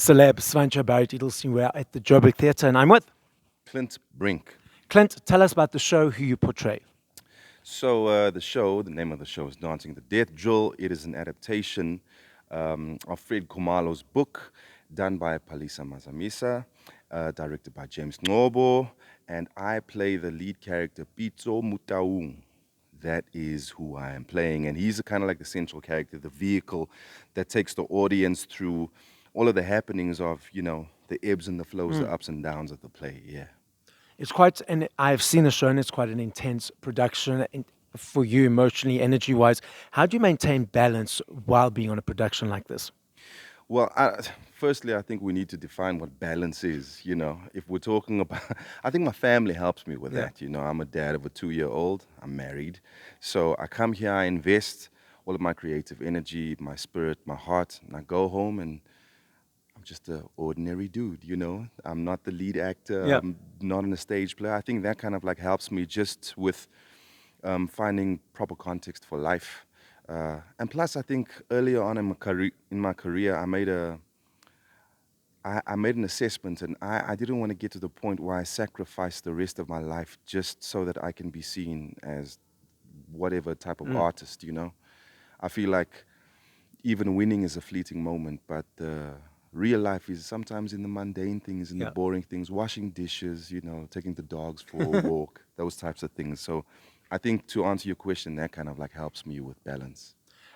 celeb Svancha Barrett Edelstein. We're at the Joburg Theatre, and I'm with Clint Brink. Clint. Tell us about the show, who you portray. So the name of the show is Dancing the Death Drill. It is an adaptation of Fred Khumalo's book, done by Palisa Mazamisa, directed by James Ngobo, and I play the lead character, Pitso Mutaung. That is who I am playing, and he's kind of like the central character, the vehicle that takes the audience through all of the happenings of, the ebbs and the flows, the ups and downs of the play, yeah. It's quite, and I've seen the show, and it's quite an intense production for you emotionally, energy-wise. How do you maintain balance while being on a production like this? Well, firstly, I think we need to define what balance is. If we're talking about, I think my family helps me with that. I'm a dad of a 2-year-old. I'm married. So I come here, I invest all of my creative energy, my spirit, my heart, and I go home and I'm just an ordinary dude. I'm not the lead actor. Yeah. I'm not an stage player. I think that kind of like helps me just with finding proper context for life. And plus, I think earlier on in my career, I made an assessment, and I didn't want to get to the point where I sacrificed the rest of my life just so that I can be seen as whatever type of artist. I feel like even winning is a fleeting moment, but the real life is sometimes in the mundane things, in the Yeah. boring things, washing dishes, taking the dogs for a walk, those types of things. So I think to answer your question, that kind of like helps me with balance.